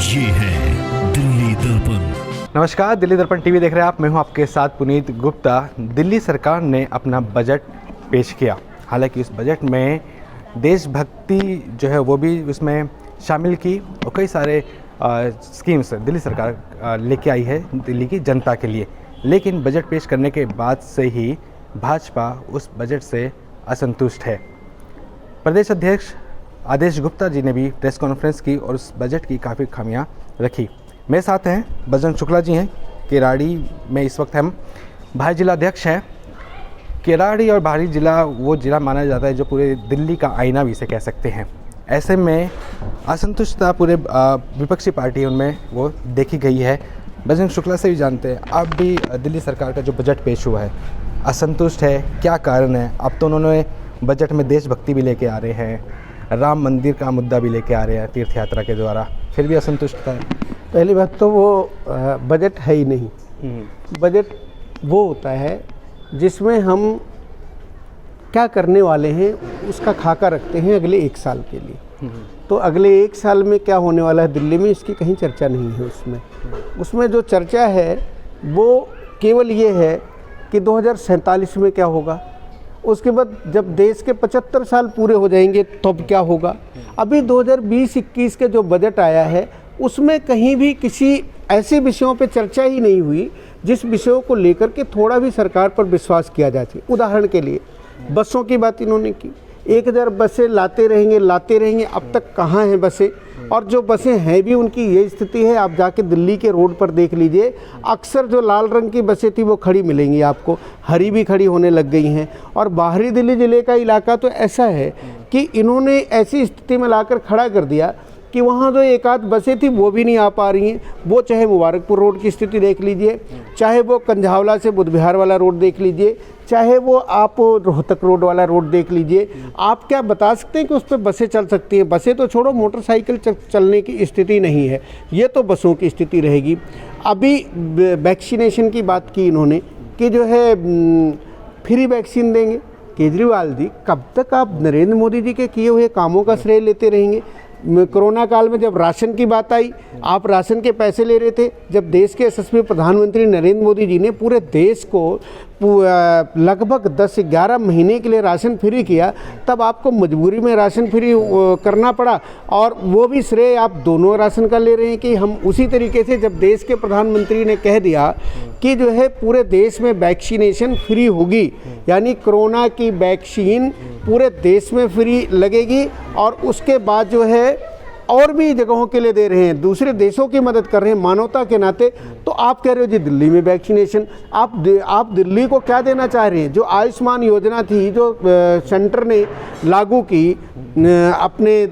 ये है दिल्ली दर्पण। नमस्कार, दिल्ली दर्पण टीवी देख रहे हैं आप। मैं हूं आपके साथ पुनीत गुप्ता। दिल्ली सरकार ने अपना बजट पेश किया। हालांकि इस बजट में देशभक्ति जो है वो भी उसमें शामिल की और कई सारे स्कीम्स दिल्ली सरकार लेके आई है दिल्ली की जनता के लिए। लेकिन बजट पेश करने के बाद से ही भाजपा उस बजट से असंतुष्ट है। प्रदेश अध्यक्ष आदेश गुप्ता जी ने भी प्रेस कॉन्फ्रेंस की और उस बजट की काफ़ी खामियां रखी। मेरे साथ हैं बजरंग शुक्ला जी हैं, केराड़ी में इस वक्त हम भाई जिला अध्यक्ष हैं। केराड़ी और भारी जिला वो जिला माना जाता है जो पूरे दिल्ली का आईना भी इसे कह सकते हैं। ऐसे में असंतुष्टता पूरे विपक्षी पार्टी उनमें वो देखी गई है। बजरंग शुक्ला से भी जानते हैं, अब भी दिल्ली सरकार का जो बजट पेश हुआ है असंतुष्ट है, क्या कारण है? अब तो उन्होंने बजट में देशभक्ति भी लेके आ रहे हैं, राम मंदिर का मुद्दा भी लेके आ रहे हैं तीर्थ यात्रा के द्वारा, फिर भी असंतुष्टता है। पहली बात तो वो बजट है ही नहीं। बजट वो होता है जिसमें हम क्या करने वाले हैं उसका खाका रखते हैं अगले एक साल के लिए। तो अगले एक साल में क्या होने वाला है दिल्ली में, इसकी कहीं चर्चा नहीं है। उसमें जो चर्चा है वो केवल ये है कि 2047 में क्या होगा, उसके बाद जब देश के 75 साल पूरे हो जाएंगे तब क्या होगा। अभी 2020-21 के जो बजट आया है उसमें कहीं भी किसी ऐसे विषयों पे चर्चा ही नहीं हुई जिस विषयों को लेकर के थोड़ा भी सरकार पर विश्वास किया जा सके। उदाहरण के लिए बसों की बात इन्होंने की, 1000 बसें लाते रहेंगे। अब तक कहाँ हैं बसें? और जो बसें हैं भी उनकी ये स्थिति है, आप जाके दिल्ली के रोड पर देख लीजिए, अक्सर जो लाल रंग की बसें थी वो खड़ी मिलेंगी आपको, हरी भी खड़ी होने लग गई हैं। और बाहरी दिल्ली ज़िले का इलाका तो ऐसा है कि इन्होंने ऐसी स्थिति में लाकर खड़ा कर दिया कि वहाँ जो एक आध बसें थी वो भी नहीं आ पा रही हैं। वो चाहे मुबारकपुर रोड की स्थिति देख लीजिए, चाहे वो कंझावला से बुद्ध विहार वाला रोड देख लीजिए, चाहे वो आप रोहतक रोड वाला रोड देख लीजिए। आप क्या बता सकते हैं कि उस पर बसें चल सकती हैं? बसें तो छोड़ो, मोटरसाइकिल चलने की स्थिति नहीं है। ये तो बसों की स्थिति रहेगी। अभी वैक्सीनेशन की बात की इन्होंने कि जो है फ्री वैक्सीन देंगे। केजरीवाल जी, कब तक आप नरेंद्र मोदी जी के किए हुए कामों का श्रेय लेते रहेंगे? कोरोना काल में जब राशन की बात आई, आप राशन के पैसे ले रहे थे। जब देश के यशस्वी प्रधानमंत्री नरेंद्र मोदी जी ने पूरे देश को लगभग 10-11 महीने के लिए राशन फ्री किया, तब आपको मजबूरी में राशन फ्री करना पड़ा। और वो भी श्रेय आप दोनों राशन का ले रहे हैं कि हम उसी तरीके से जब देश के प्रधानमंत्री ने कह दिया कि जो है पूरे देश में वैक्सीनेशन फ्री होगी, यानी कोरोना की वैक्सीन पूरे देश में फ्री लगेगी और उसके बाद जो है और भी जगहों के लिए दे रहे हैं, दूसरे देशों की मदद कर रहे हैं मानवता के नाते। तो आप कह रहे हो जी दिल्ली में वैक्सीनेशन, आप दिल्ली को क्या देना चाह रहे हैं? जो आयुष्मान योजना थी जो सेंटर ने लागू की अपने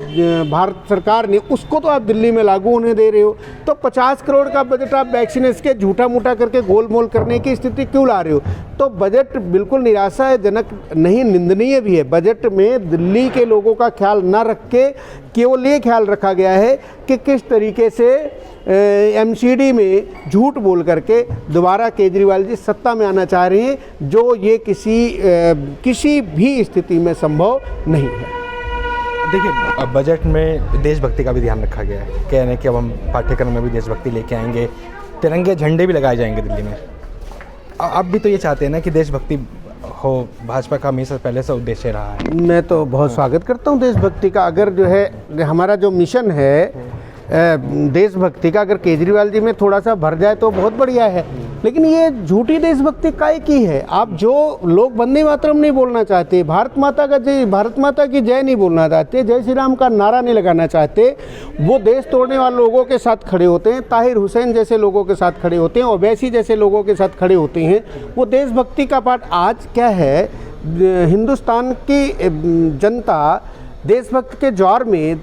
भारत सरकार ने, उसको तो आप दिल्ली में लागू होने दे रहे हो। तो 50 करोड़ का बजट आप वैक्सीनेशन के झूठा मूठा करके गोलमोल करने की स्थिति क्यों ला रहे हो? तो बजट बिल्कुल निराशाजनक नहीं, निंदनीय भी है। बजट में दिल्ली के लोगों का ख्याल न रख के केवल ये ख्याल रखा गया है कि किस तरीके से एमसीडी में झूठ बोल करके दोबारा केजरीवाल जी सत्ता में आना चाह रहे हैं, जो ये किसी भी स्थिति में संभव नहीं है। देखिए, बजट में देशभक्ति का भी ध्यान रखा गया है। कह रहे हैं कि अब हम पाठ्यक्रम में भी देशभक्ति लेके आएंगे, तिरंगे झंडे भी लगाए जाएंगे दिल्ली में। अब भी तो ये चाहते हैं ना कि देशभक्ति हो, भाजपा का हमेशा पहले से उद्देश्य रहा है। मैं तो बहुत स्वागत करता हूँ देशभक्ति का। अगर जो है हमारा जो मिशन है देशभक्ति का, अगर केजरीवाल जी में थोड़ा सा भर जाए तो बहुत बढ़िया है। लेकिन ये झूठी देशभक्ति काय की है? आप जो लोग वंदे मातरम नहीं बोलना चाहते, भारत माता की जय नहीं बोलना चाहते, जय श्री राम का नारा नहीं लगाना चाहते, वो देश तोड़ने वाले लोगों के साथ खड़े होते हैं, ताहिर हुसैन जैसे लोगों के साथ खड़े होते हैं, ओवैसी जैसे लोगों के साथ खड़े होते हैं। वो देशभक्ति का पाठ आज क्या है? हिंदुस्तान की जनता देशभक्त के ज्वार में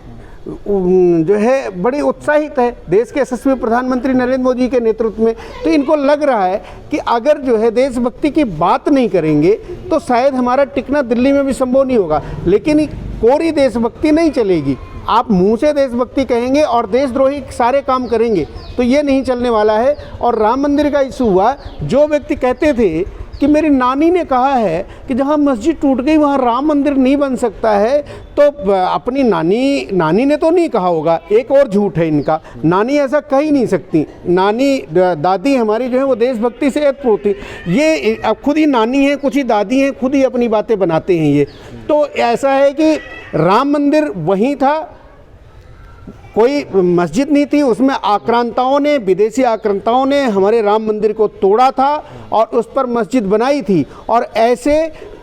जो है बड़ी उत्साहित है देश के यशस्वी प्रधानमंत्री नरेंद्र मोदी के नेतृत्व में। तो इनको लग रहा है कि अगर जो है देशभक्ति की बात नहीं करेंगे तो शायद हमारा टिकना दिल्ली में भी संभव नहीं होगा। लेकिन कोरी देशभक्ति नहीं चलेगी। आप मुंह से देशभक्ति कहेंगे और देशद्रोही सारे काम करेंगे तो ये नहीं चलने वाला है। और राम मंदिर का इशू हुआ, जो व्यक्ति कहते थे कि मेरी नानी ने कहा है कि जहाँ मस्जिद टूट गई वहाँ राम मंदिर नहीं बन सकता है, तो अपनी नानी ने तो नहीं कहा होगा, एक और झूठ है इनका, नानी ऐसा कह ही नहीं सकती। नानी दादी हमारी जो है वो देशभक्ति से ओतप्रोत थी, ये अब खुद ही नानी है, कुछ ही दादी हैं, खुद ही अपनी बातें बनाते हैं ये। तो ऐसा है कि राम मंदिर वहीं था, कोई मस्जिद नहीं थी, उसमें आक्रांताओं ने, विदेशी आक्रांताओं ने हमारे राम मंदिर को तोड़ा था और उस पर मस्जिद बनाई थी। और ऐसे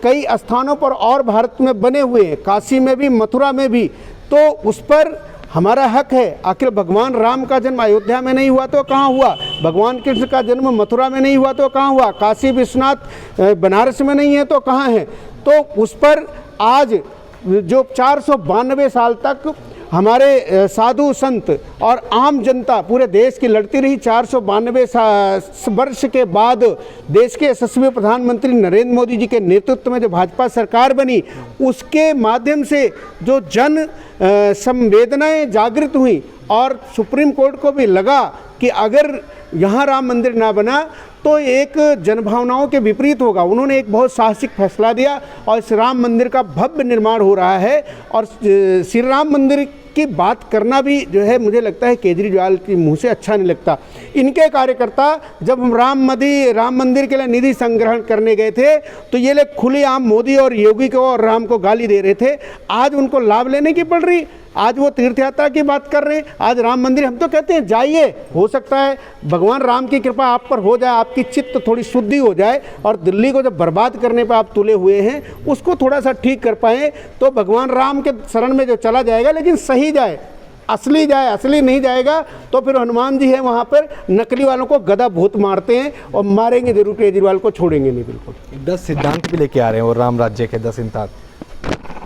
कई स्थानों पर और भारत में बने हुए हैं, काशी में भी, मथुरा में भी, तो उस पर हमारा हक है। आखिर भगवान राम का जन्म अयोध्या में नहीं हुआ तो कहाँ हुआ, भगवान कृष्ण का जन्म मथुरा में नहीं हुआ तो कहाँ हुआ, काशी विश्वनाथ बनारस में नहीं है तो कहाँ है। तो उस पर आज जो 492 साल तक हमारे साधु संत और आम जनता पूरे देश की लड़ती रही, 492 वर्ष के बाद देश के यशस्वी प्रधानमंत्री नरेंद्र मोदी जी के नेतृत्व में जो भाजपा सरकार बनी, उसके माध्यम से जो जन संवेदनाएं जागृत हुई और सुप्रीम कोर्ट को भी लगा कि अगर यहाँ राम मंदिर ना बना तो एक जनभावनाओं के विपरीत होगा। उन्होंने एक बहुत साहसिक फैसला दिया और इस राम मंदिर का भव्य निर्माण हो रहा है। और श्री राम मंदिर की बात करना भी जो है मुझे लगता है केजरीवाल के मुंह से अच्छा नहीं लगता। इनके कार्यकर्ता जब हम राम मंदिर के लिए निधि संग्रहण करने गए थे तो ये लोग खुलेआम मोदी और योगी को और राम को गाली दे रहे थे। आज उनको लाभ लेने की पड़ रही, आज वो तीर्थ यात्रा की बात कर रहे हैं, आज राम मंदिर। हम तो कहते हैं जाइए, हो सकता है भगवान राम की कृपा आप पर हो जाए, आपकी चित्त थोड़ी शुद्धि हो जाए और दिल्ली को जब बर्बाद करने पर आप तुले हुए हैं उसको थोड़ा सा ठीक कर पाएँ तो भगवान राम के शरण में जो चला जाएगा, लेकिन सही जाए, असली जाए। असली नहीं जाएगा तो फिर हनुमान जी हैं वहाँ पर, नकली वालों को गदा भूत मारते हैं और मारेंगे जरूर, केजरीवाल को छोड़ेंगे नहीं बिल्कुल। 10 सिद्धांत भी लेके आ रहे हैं और राम राज्य के 10 सिद्धांत।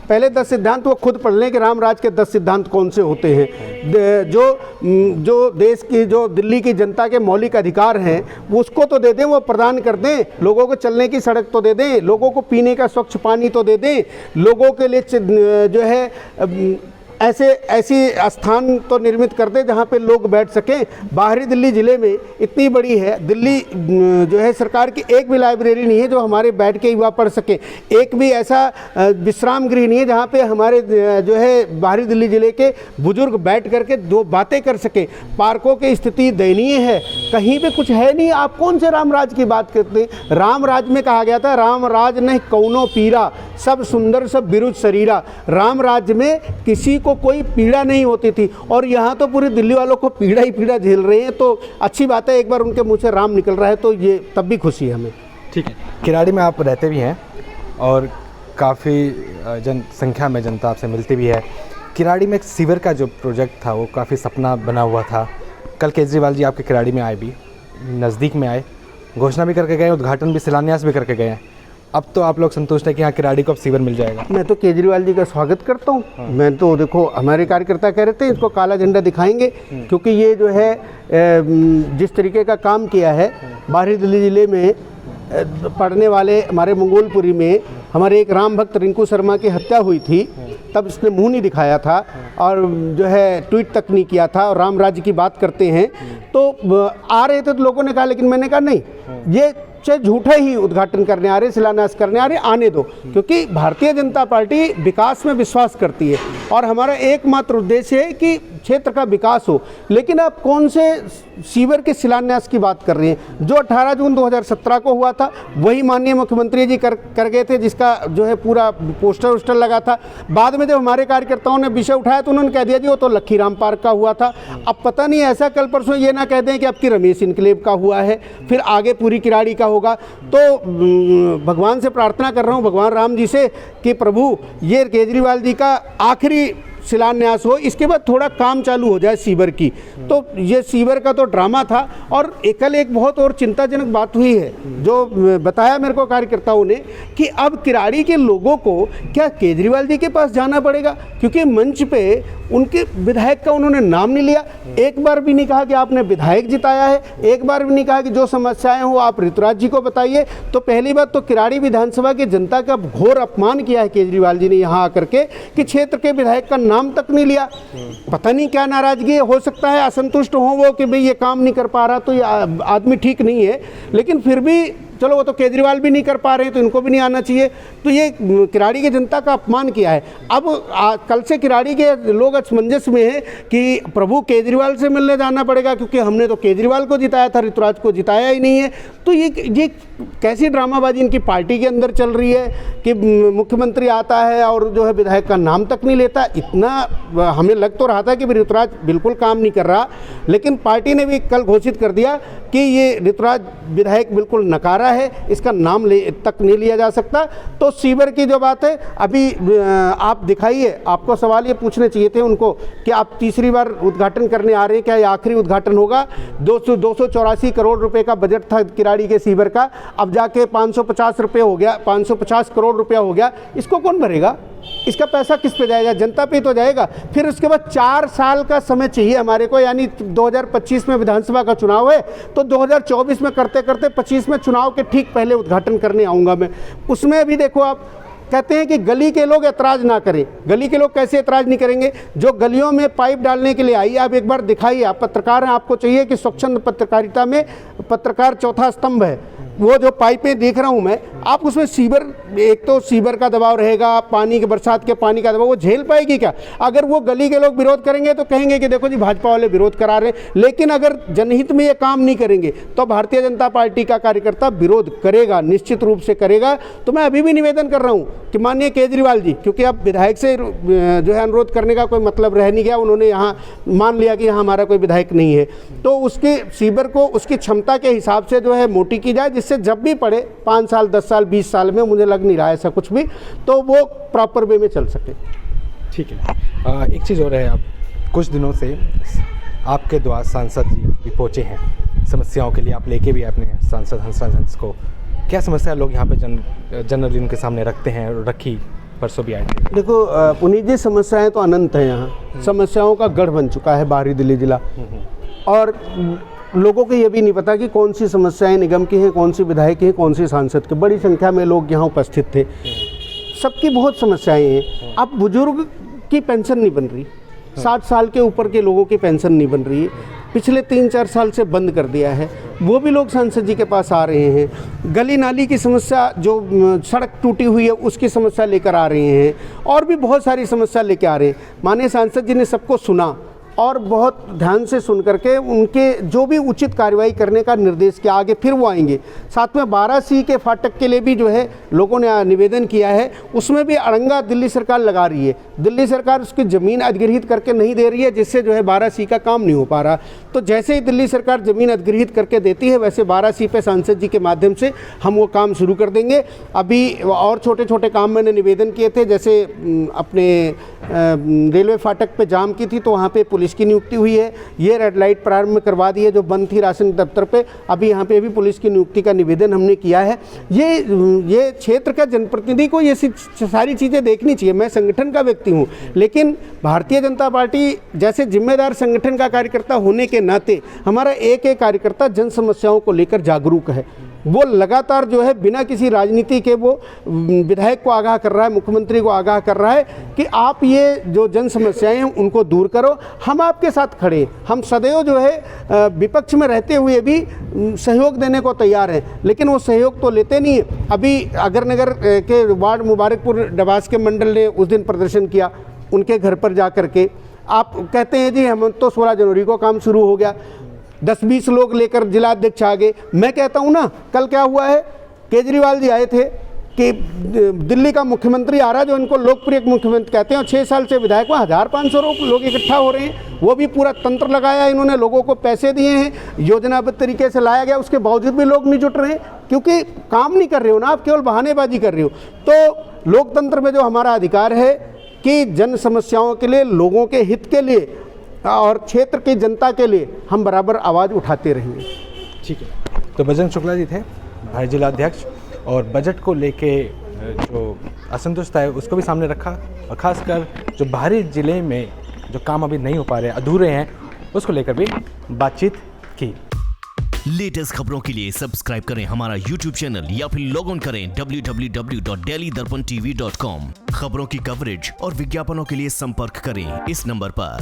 पहले 10 सिद्धांत वो खुद पढ़ लें कि राम राज के 10 सिद्धांत कौन से होते हैं। जो देश की, जो दिल्ली की जनता के मौलिक अधिकार हैं वो उसको तो दे दें, वो प्रदान कर दें। लोगों को चलने की सड़क तो दे दें, लोगों को पीने का स्वच्छ पानी तो दे दें, लोगों के लिए जो है ऐसी स्थान तो निर्मित कर दे जहाँ पे लोग बैठ सकें। बाहरी दिल्ली ज़िले में इतनी बड़ी है दिल्ली, जो है सरकार की एक भी लाइब्रेरी नहीं है जो हमारे बैठ के युवा पढ़ सके, एक भी ऐसा विश्राम गृह नहीं है जहाँ पे हमारे जो है बाहरी दिल्ली ज़िले के बुजुर्ग बैठ करके दो बातें कर सकें। पार्कों की स्थिति दयनीय है, कहीं पे कुछ है नहीं। आप कौन से राम राज की बात करते हैं? राम राज में कहा गया था राम राज नहीं कौनो पीरा, सब सुंदर सब बिरुज शरीरा। राम राज्य में किसी को कोई पीड़ा नहीं होती थी और यहाँ तो पूरी दिल्ली वालों को पीड़ा ही पीड़ा झेल रहे हैं। तो अच्छी बात है, एक बार उनके मुंह से राम निकल रहा है तो ये तब भी खुशी है हमें। ठीक है, किराड़ी में आप रहते भी हैं और काफ़ी जनसंख्या में जनता आपसे मिलती भी है। किराड़ी में एक सीवर का जो प्रोजेक्ट था वो काफ़ी सपना बना हुआ था। कल केजरीवाल जी आपके किराड़ी में आए, भी नज़दीक में आए, घोषणा भी करके गए, उद्घाटन भी, शिलान्यास भी करके गए हैं। अब तो आप लोग संतुष्ट हैं कि हाँ किराड़ी को अब सीवर मिल जाएगा? मैं तो केजरीवाल जी का स्वागत करता हूँ। मैं तो देखो, हमारे कार्यकर्ता कह रहे थे इसको काला झंडा दिखाएंगे, क्योंकि ये जो है जिस तरीके का काम किया है बाहरी दिल्ली ज़िले में पढ़ने वाले हमारे मंगोलपुरी में हमारे एक राम भक्त रिंकू शर्मा की हत्या हुई थी, तब इसने मुंह नहीं दिखाया था और जो है ट्वीट तक नहीं किया था और राम राज्य की बात करते हैं तो आ रहे थे तो लोगों ने कहा, लेकिन मैंने कहा नहीं, ये चाहे झूठा ही उद्घाटन करने आ रहे, शिलान्यास करने आ रहे, आने दो, क्योंकि भारतीय जनता पार्टी विकास में विश्वास करती है और हमारा एकमात्र उद्देश्य है कि क्षेत्र का विकास हो। लेकिन आप कौन से सीवर के शिलान्यास की बात कर रहे हैं? जो 18 जून 2017 को हुआ था वही माननीय मुख्यमंत्री जी कर गए थे, जिसका जो है पूरा पोस्टर वोस्टर लगा था। बाद में जब हमारे कार्यकर्ताओं ने विषय उठाया तो उन्होंने कह दिया जी वो तो लखीराम पार्क का हुआ था। अब पता नहीं ऐसा कल परसों ये ना कह दें कि आपकी रमेश इनकलेव का हुआ है, फिर आगे पूरी किराड़ी का होगा। तो भगवान से प्रार्थना कर रहा हूँ, भगवान राम जी से, कि प्रभु ये केजरीवाल जी का आखिरी शिलान्यास हो, इसके बाद थोड़ा काम चालू हो जाए सीवर की। तो ये सीवर का तो ड्रामा था। और कल एक बहुत और चिंताजनक बात हुई है जो बताया मेरे को कार्यकर्ताओं ने कि अब किराड़ी के लोगों को क्या केजरीवाल जी के पास जाना पड़ेगा, क्योंकि मंच पे उनके विधायक का उन्होंने नाम नहीं लिया, एक बार भी नहीं कहा कि आपने विधायक जिताया है, एक बार भी नहीं कहा कि जो समस्याएं हो आप ऋतुराज जी को बताइए। तो पहली बात तो किराड़ी विधानसभा की जनता का घोर अपमान किया है केजरीवाल जी ने यहाँ आकर के, कि क्षेत्र के विधायक का नाम तक नहीं लिया। पता नहीं क्या नाराजगी हो सकता है, असंतुष्ट हो वो कि भाई ये काम नहीं कर पा रहा, तो ये आदमी ठीक नहीं है। लेकिन फिर भी चलो वो तो केजरीवाल भी नहीं कर पा रहे हैं तो इनको भी नहीं आना चाहिए। तो ये किराड़ी की जनता का अपमान किया है। अब कल से किराड़ी के लोग असमंजस में हैं कि प्रभु केजरीवाल से मिलने जाना पड़ेगा, क्योंकि हमने तो केजरीवाल को जिताया था, ऋतुराज को जिताया ही नहीं है। तो ये कैसी ड्रामाबाजी इनकी पार्टी के अंदर चल रही है कि मुख्यमंत्री आता है और जो है विधायक का नाम तक नहीं लेता। इतना हमें लग तो रहा था कि ऋतुराज बिल्कुल काम नहीं कर रहा, लेकिन पार्टी ने भी कल घोषित कर दिया कि ये ऋतुराज विधायक बिल्कुल नकारा है, इसका नाम तक नहीं लिया जा सकता। तो सीवर की जो बात है, अभी आप दिखाइए, आपको सवाल ये पूछने चाहिए थे उनको कि आप तीसरी बार उद्घाटन करने आ रहे हैं, क्या ये आखिरी उद्घाटन होगा? 284 करोड़ रुपए का बजट था किराड़ी के सीवर का, अब जाके 550 रुपये हो गया, 550 करोड़ रुपया हो गया। इसको कौन भरेगा? इसका पैसा किस पे जाएगा? जनता पे तो जाएगा। फिर उसके बाद 4 साल का समय चाहिए हमारे को, यानी 2025 में विधानसभा का चुनाव है, तो 2024 में करते करते 25 में चुनाव के ठीक पहले उद्घाटन करने आऊँगा मैं। उसमें भी देखो, आप कहते हैं कि गली के लोग ऐतराज़ ना करें। गली के लोग कैसे ऐतराज़ नहीं करेंगे? जो गलियों में पाइप डालने के लिए आई, आप एक बार दिखाइए। आप पत्रकार हैं, आपको चाहिए कि स्वच्छंद पत्रकारिता में पत्रकार चौथा स्तंभ है। वो जो पाइपें देख रहा हूँ मैं, आप उसमें सीवर, एक तो सीवर का दबाव रहेगा, पानी के, बरसात के पानी का दबाव, वो झेल पाएगी क्या? अगर वो गली के लोग विरोध करेंगे तो कहेंगे कि देखो जी भाजपा वाले विरोध करा रहे हैं। लेकिन अगर जनहित में ये काम नहीं करेंगे तो भारतीय जनता पार्टी का कार्यकर्ता विरोध करेगा, निश्चित रूप से करेगा। तो मैं अभी भी निवेदन कर रहा हूँ कि माननीय केजरीवाल जी, क्योंकि अब विधायक से जो है अनुरोध करने का कोई मतलब रह नहीं गया, उन्होंने यहाँ मान लिया कि यहाँ हमारा कोई विधायक नहीं है, तो उसके सीवर को उसकी क्षमता के हिसाब से जो है मोटी की जाए, जिससे जब भी पड़े 5 साल, 10 साल, 20 साल में, मुझे लग नहीं रहा है ऐसा कुछ भी, तो वो प्रॉपर वे में चल सके। ठीक है। एक चीज़ और है, आप कुछ दिनों से आपके द्वारा सांसद जी भी पहुँचे हैं समस्याओं के लिए, आप लेके भी अपने सांसद हंस को। क्या समस्या लोग यहाँ पे जनरली उनके सामने रखते हैं, और रखी परसों भी आए थे? देखो पुनीत जी, समस्याएं तो अनंत हैं यहाँ। समस्याओं का गढ़ बन चुका है बाहरी दिल्ली जिला, और लोगों को ये भी नहीं पता कि कौन सी समस्याएं निगम की हैं, कौन सी विधायक की हैं, कौन सी सांसद की। बड़ी संख्या में लोग यहाँ उपस्थित थे, सबकी बहुत समस्याएं हैं। अब बुजुर्ग की पेंशन नहीं बन रही, 60 साल के ऊपर के लोगों की पेंशन नहीं बन रही है, पिछले 3-4 साल से बंद कर दिया है। वो भी लोग सांसद जी के पास आ रहे हैं। गली नाली की समस्या, जो सड़क टूटी हुई है उसकी समस्या लेकर आ रहे हैं, और भी बहुत सारी समस्या लेकर आ रहे हैं। माननीय सांसद जी ने सबको सुना और बहुत ध्यान से सुन करके उनके जो भी उचित कार्रवाई करने का निर्देश किया। आगे फिर वो आएंगे। साथ में 12C के फाटक के लिए भी जो है लोगों ने निवेदन किया है, उसमें भी अड़ंगा दिल्ली सरकार लगा रही है। दिल्ली सरकार उसकी ज़मीन अधिग्रहित करके नहीं दे रही है, जिससे जो है 12C का काम नहीं हो पा रहा। तो जैसे ही दिल्ली सरकार ज़मीन अधिग्रहित करके देती है, वैसे 12C पे सांसद जी के माध्यम से हम वो काम शुरू कर देंगे। अभी और छोटे छोटे काम मैंने निवेदन किए थे, जैसे अपने रेलवे फाटक पे जाम की थी तो वहाँ पे पुलिस की नियुक्ति हुई है। ये रेड लाइट प्रारंभ में करवा दी है जो बंद थी राशन दफ्तर पे, अभी यहाँ पे भी पुलिस की नियुक्ति का निवेदन हमने किया है। ये क्षेत्र का जनप्रतिनिधि को ये सारी चीज़ें देखनी चाहिए। मैं संगठन का व्यक्ति हूँ, लेकिन भारतीय जनता पार्टी जैसे जिम्मेदार संगठन का कार्यकर्ता होने के नाते हमारा एक एक कार्यकर्ता जन समस्याओं को लेकर जागरूक है। वो लगातार जो है बिना किसी राजनीति के वो विधायक को आगाह कर रहा है, मुख्यमंत्री को आगाह कर रहा है कि आप ये जो जन समस्याएं हैं उनको दूर करो, हम आपके साथ खड़े हैं। हम सदैव जो है विपक्ष में रहते हुए भी सहयोग देने को तैयार हैं, लेकिन वो सहयोग तो लेते नहीं है। अभी अगरनगर के वार्ड मुबारकपुर डबास के मंडल ने उस दिन प्रदर्शन किया, उनके घर पर जा कर के। आप कहते हैं जी हम तो 16 जनवरी को काम शुरू हो गया, 10-20 लोग लेकर जिलाध्यक्ष आ गए। मैं कहता हूँ ना, कल क्या हुआ है, केजरीवाल जी आए थे कि दिल्ली का मुख्यमंत्री आ रहा है, जो इनको लोकप्रिय मुख्यमंत्री कहते हैं, और 6 साल से विधायक वहाँ 1500 लोग इकट्ठा हो रहे हैं। वो भी पूरा तंत्र लगाया इन्होंने, लोगों को पैसे दिए हैं, योजनाबद्ध तरीके से लाया गया, उसके बावजूद भी लोग नहीं जुट रहे हैं, क्योंकि काम नहीं कर रहे हो ना, आप केवल बहानेबाजी कर रहे हो। तो लोकतंत्र में जो हमारा अधिकार है कि जन समस्याओं के लिए, लोगों के हित के लिए और क्षेत्र की जनता के लिए हम बराबर आवाज़ उठाते रहेंगे। ठीक है। तो बजरंग शुक्ला जी थे भाई जिलाध्यक्ष, और बजट को लेके जो असंतुष्ट है उसको भी सामने रखा, और ख़ासकर जो बाहरी ज़िले में जो काम अभी नहीं हो पा रहे, अधूरे हैं, उसको लेकर भी बातचीत की। लेटेस्ट खबरों के लिए सब्सक्राइब करें हमारा YouTube चैनल या फिर लॉग ऑन करें www.delhidarpantv.com। खबरों की कवरेज और विज्ञापनों के लिए संपर्क करें इस नंबर पर।